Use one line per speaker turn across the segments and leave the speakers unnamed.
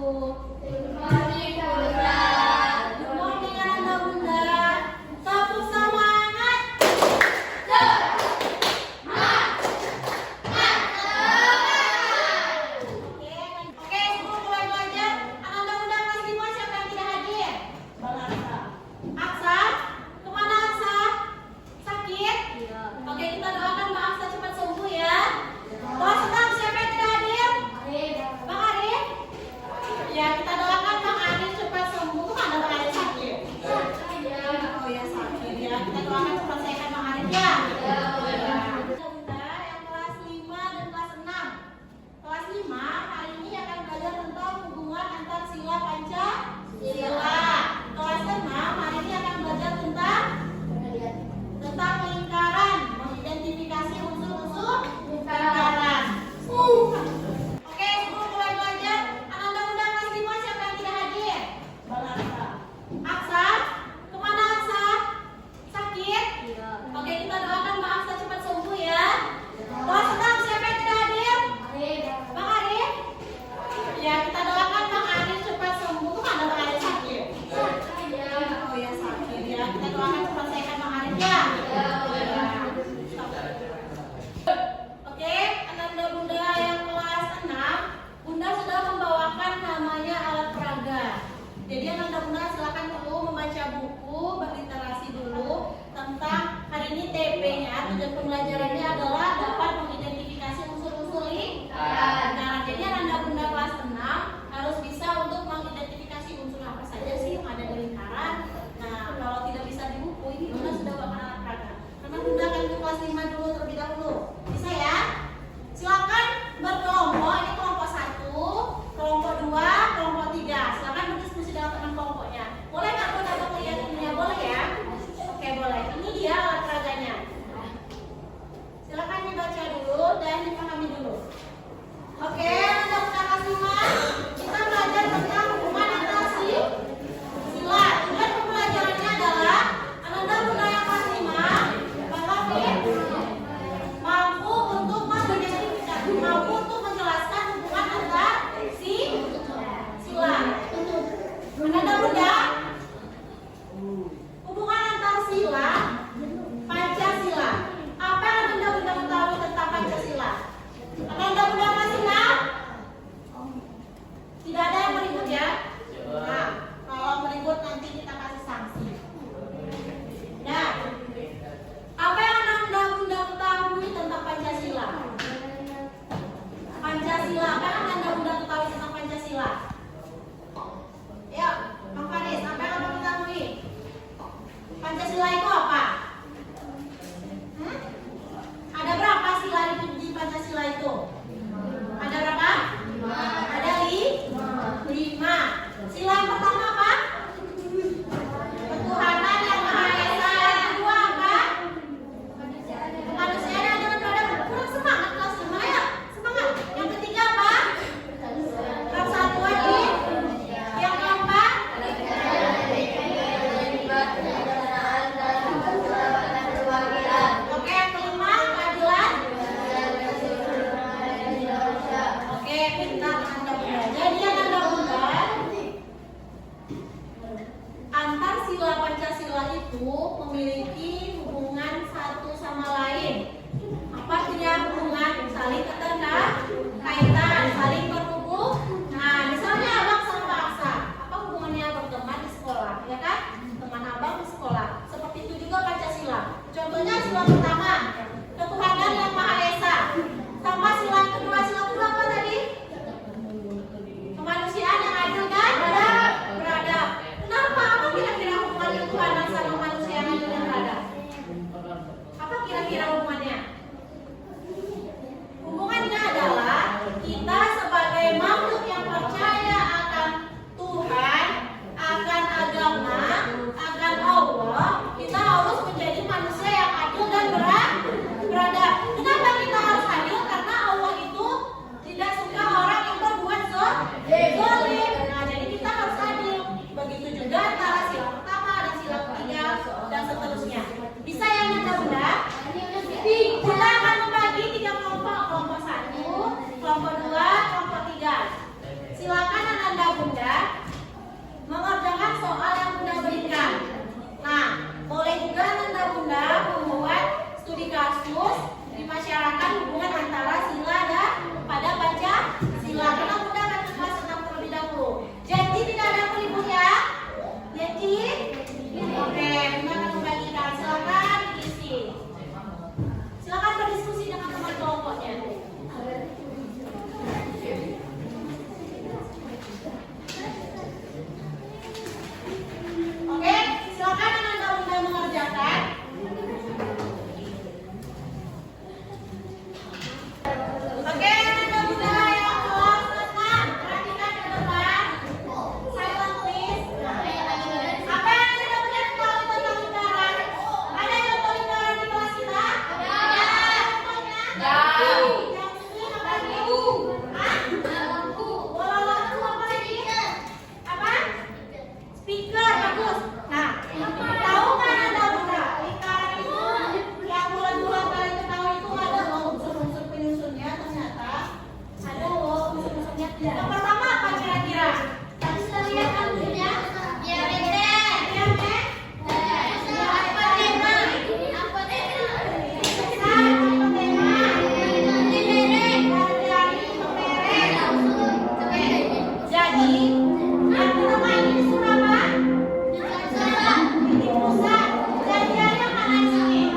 Good morning, Bunda.
Good morning, anak Bunda. Tepuk semangat. Oke, sebelum mulai belajar, anak Bunda kelas 5 siapa yang tidak hadir?
Bang Aksa.
Aksa? Kemana Aksa? Sakit?
Iya.
Oke, kita doakan Mbak Aksa cepat sembuh ya. Kelas 6 siapa yang tidak hadir? Bang Arif? Ya, kita doakan Bang Arif cepat sembuh. Kemana Bang Arif sakit? Oh ya, sakit ya. Kita doakan cepat sehat Bang Arif ya. Bunda yang kelas 5 dan kelas 6. Kelas 5 hari ini akan belajar tentang hubungan antar sila Pancasila. Kelas 6 hari ini akan belajar tentang lingkaran, mengidentifikasi unsur-unsur lingkaran. Oke, sebelum mulai belajar, anak Bunda kelas 5 siapa yang tidak hadir?
Bang Aksa.
Aksa? Kemana Aksa? Sakit?
Iya.
Oke, kita doakan Mbak Aksa cepat sembuh ya. Kelas 6 siapa yang tidak hadir? Bang Arif? Ya, kita doakan Bang Arif cepat sembuh. Kemana Bang Arif sakit? Oh ya, sakit ya. Kita doakan cepat sehat Bang Arif ya. Oke, anak bunda yang kelas 6, Bunda sudah membawakan namanya alat peraga. Jadi anak bunda silakan dulu membaca buku, berliterasi dulu tentang hari ini TP-nya, tujuan pembelajarannya adalah dapat mengidentifikasi unsur-unsur lingkaran. Jadi anak bunda kelas 6 harus bisa untuk mengidentifikasi unsur apa saja sih yang ada di lingkaran. Nah, kalau tidak bisa di buku, ini bunda sudah bawakan alat peraga. Karena bunda akan ke kelas 5 dulu terlebih dahulu. Bisa ya? Silakan berkelompok, ini kelompok 1, kelompok 2, kelompok 3. Silakan berdiskusi dalam teman kelompoknya. Boleh nggak Bunda untuk lihat ininya? Boleh ya? Oke, boleh. Ini dia alat peraganya. Arti nama ini disuruh apa? Titik pusat. Jari-jari yang mana di sini?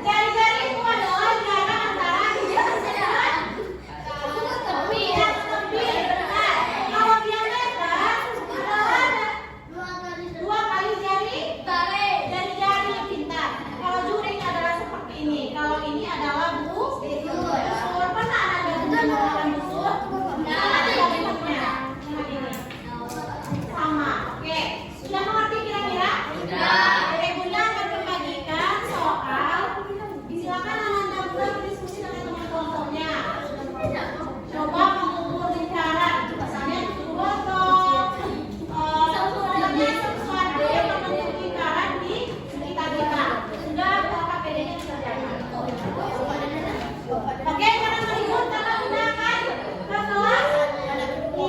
Jari-jari itu adalah jarak antara tepi dan tepi. Nah, kalau diameter adalah dua kali jari pintar. Kalau juring adalah seperti ini. Kalau ini adalah busur. Pernah ada bunda menggunakan busur? Ada bentuknya. Nah, ini sama. Oke, sudah mengerti kira-kira? Oke, bunda akan membagikan soal. Silakan Ananda bunda berdiskusi dengan teman kelompoknya. Coba mengukur lingkaran. Misalnya botol. Contohnya sesuatu yang membentuk lingkaran di sekitar kita. Sudah KPD-nya dikerjakan. Oke, jangan meribut karena bunda akan ke kelas 5.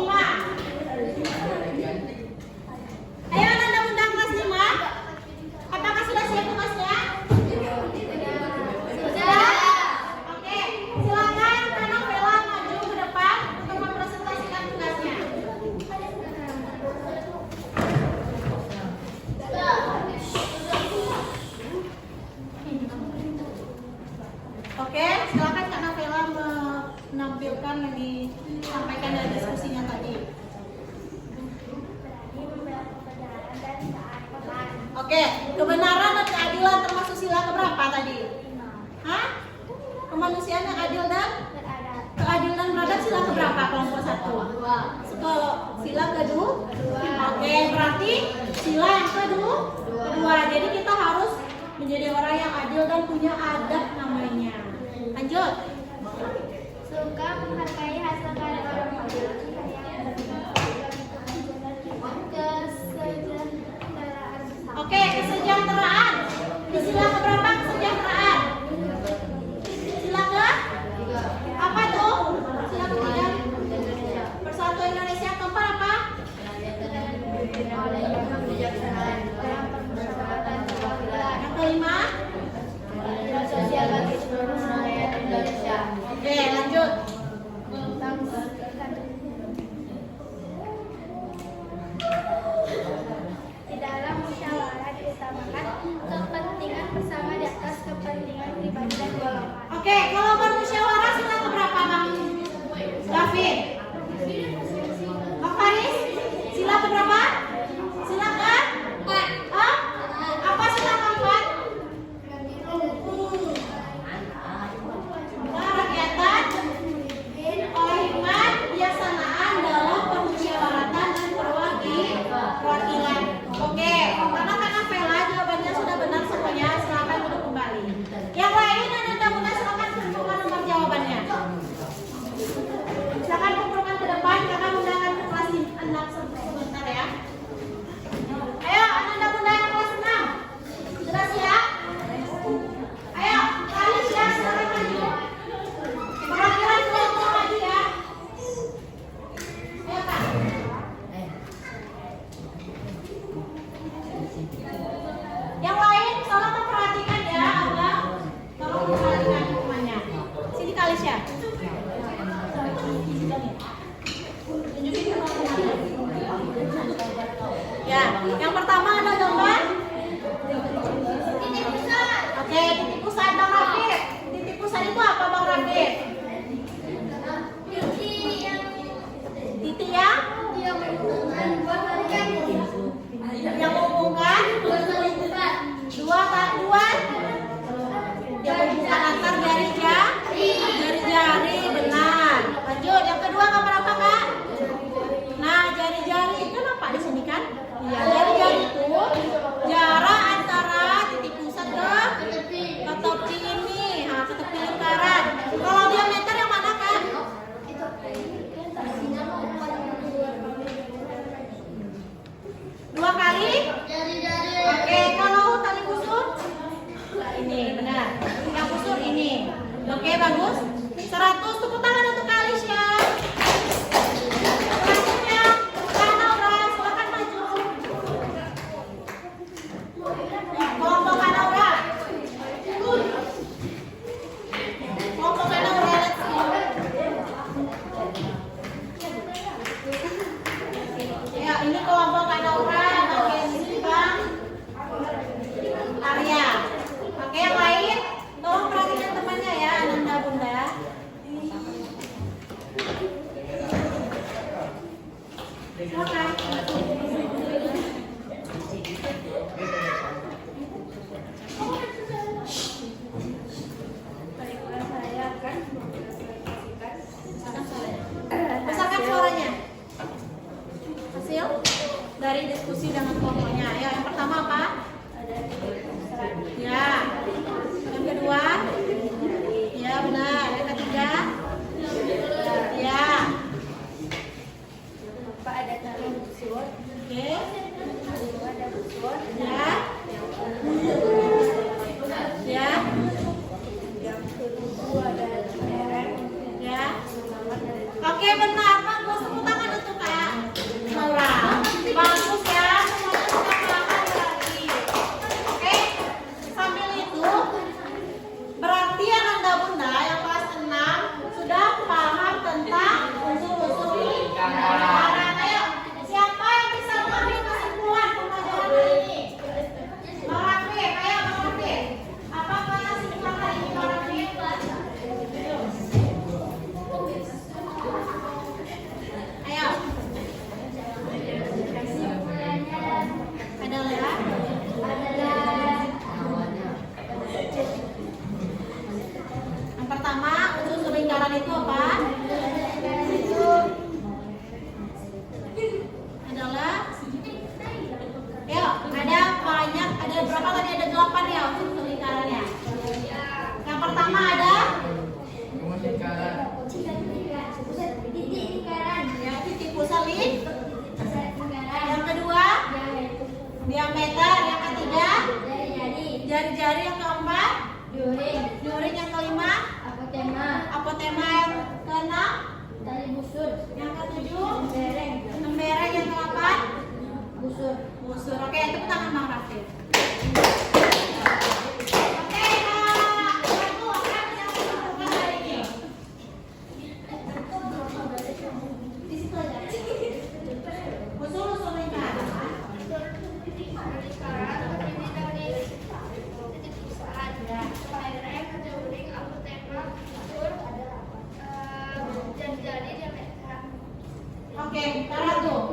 Ayo Ananda bunda kelas 5. Apakah sudah siap tugasnya? Sudah? Oke, silakan Kak Vela maju ke depan untuk mempresentasikan tugasnya. Oke, silakan Kak Vela menampilkan yang disampaikan dari diskusinya tadi. Oke, kebenaran dan keadilan termasuk sila keberapa tadi? Hah? Kemanusiaan yang adil dan keadilan dan beradab sila keberapa kelompok 1? Kalau sila kedua? Oke, berarti sila yang kedua. Jadi kita harus menjadi orang yang adil dan punya adab namanya. Lanjut.
Suka menghargai hasil karya orang lain. Kesejahteraan bersama.
Oke, kesejahteraan. Di sila keberapa kesejahteraan? Sila ke? Apa tuh? Sila ketiga. Persatu Indonesia. Keempat apa? Yang kelima?
Sosial bagi seluruh rakyat Indonesia.
Oke, lanjut.
Di dalam musyawarah diutamakan kepentingan bersama di atas kepentingan pribadi dan golongan.
Oke, kalau bermusyawarah sila keberapa Bang David? Bang Faris? Sila keberapa? Sila keempat. Hah? Apa sila keempat? Kerakyatan oleh hikmat bijaksanaan dalam permusyawaratan dan perwakilan. Oke, karena Kak Vela jawabannya sudah benar semuanya, silakan duduk kembali. Yang lain Ananda bunda silakan kumpulkan nomor jawabannya. Silakan kumpulkan
Baiklah, saya akan mempresentasikan
Besarkan suaranya. Hasil dari diskusi dengan kelompoknya. Ya, yang pertama apa?
ada serat.
Ya. Yang kedua? Ya, benar. Yang ketiga? Ya.
Apa ada taruh busur?
Oke.
Kedua ada busur.
Ya. Ya.
Yang kedua ada lereng.
Ya.
Selamat dari
Oke, benar. Bagus. Tepuk tangan untuk Kak Maura. Bagus ya. Semuanya sudah paham berarti. Oke. Sambil itu, berarti Ananda Bunda yang kelas 6 sudah paham tentang unsur-unsur lingkaran. Ayo, siapa yang bisa mengambil kesimpulan pembelajaran hari ini? Bang Raffi, ayo Bang Raffi. Apa kesimpulan hari ini Bang Raffi? Ayo. Adalah yang pertama, unsur lingkaran itu apa? Adalah ada banyak, ada berapa tadi? Ada 8 ya unsur lingkarannya. Yang pertama ada ya, titik pusat yang kedua diameter, yang ketiga jari-jari, yang keempat dioring, yang kelima apotema, yang keenam yang ketujuh embereng, yang ke-8 busur. Oke, tepuk tangan Bang Raffi. Oke, Kak. Satu, apa yang kita lakukan hari ini? Di situ aja. Usul lingkaran. Oke, taruh tuh.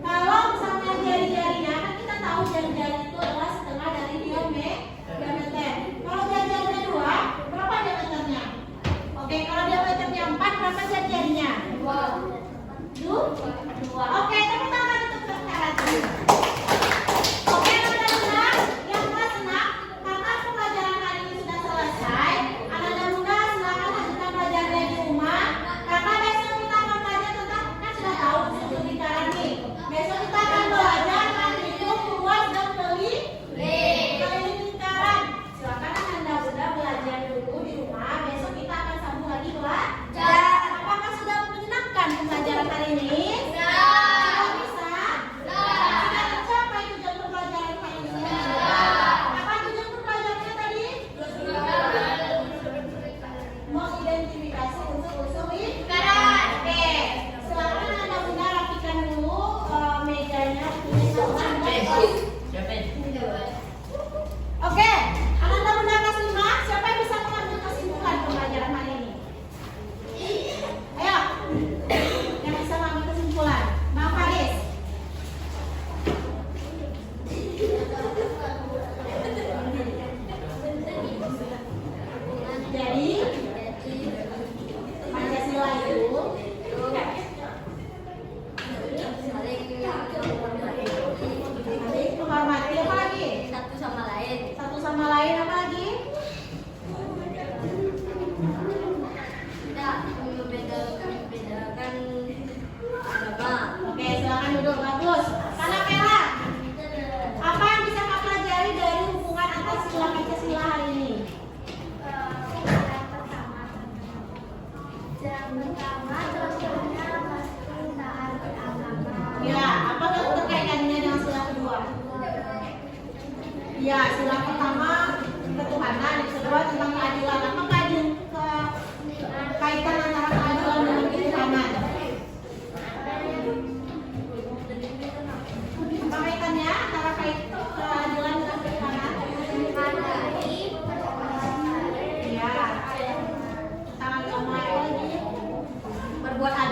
Kalau misalnya jari-jarinya, kan kita tahu jari-jari itu adalah setengah dari diameter. Kalau jari-jarinya 2, berapa diameternya? Oke, kalau diameternya 4, berapa jari-jarinya? 2. Oke, tepuk tangan untuk sekarang. Oke, Ananda yang kelas 6, karena pembelajaran hari ini sudah selesai, Ananda Bunda silakan lanjutkan pelajarannya di rumah. Karena besok kita akan belajar tentang, kan sudah tahu unsur lingkaran.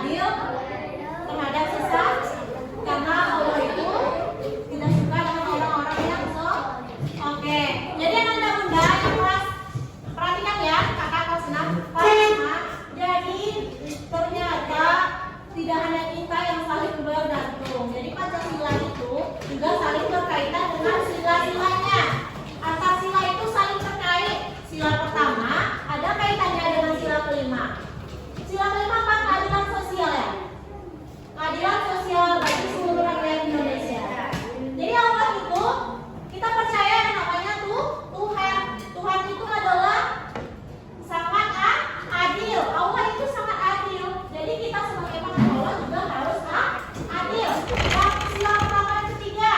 adil terhadap sesat, karena Allah itu tidak suka dengan orang-orang yang Oke, jadi anak bunda yang kelas, perhatikan ya, kakak kelas 6 pertama. Jadi ternyata tidak hanya kita yang saling bergantung. Jadi Pancasila itu juga saling berkaitan dengan sila-silanya. Antar sila itu saling terkait. Sila pertama ada kaitannya dengan sila kelima. Sila kelima apa? Keadilan sosial ya. Keadilan sosial bagi seluruh rakyat Indonesia. Jadi Allah itu kita percaya yang namanya Tuhan. Tuhan itu adalah sangat adil. Allah itu sangat adil. Jadi kita sebagai makhluk Allah juga harus adil. Yang sila pertama dan ketiga,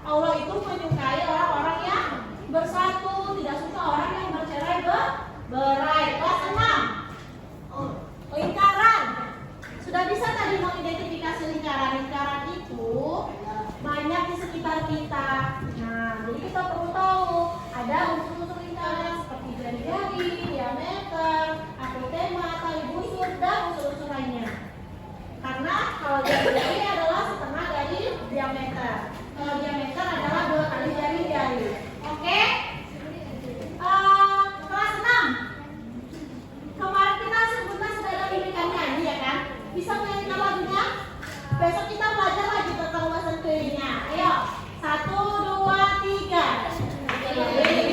Allah itu menyukai orang-orang yang bersatu, tidak suka orang yang bercerai-berai. Kelas 6. Lingkaran. Sudah bisa tadi mengidentifikasi lingkaran. Lingkaran itu banyak di sekitar kita. Nah, jadi kita perlu tahu ada unsur-unsur lingkaran seperti jari-jari, diameter, apotema, tali busur, dan unsur-unsur lainnya. Karena kalau jari-jari adalah setengah dari diameter. Kalau diameter adalah 2 kali jari-jari. Oke? Kelas 6. Kemarin kita sebutkan sudah ada bimbingan nyanyi ya kan? Bisa menyanyikan lagunya? Besok kita belajar lagi tentang bahasa kelilingnya. Ayo, 1, 2, 3.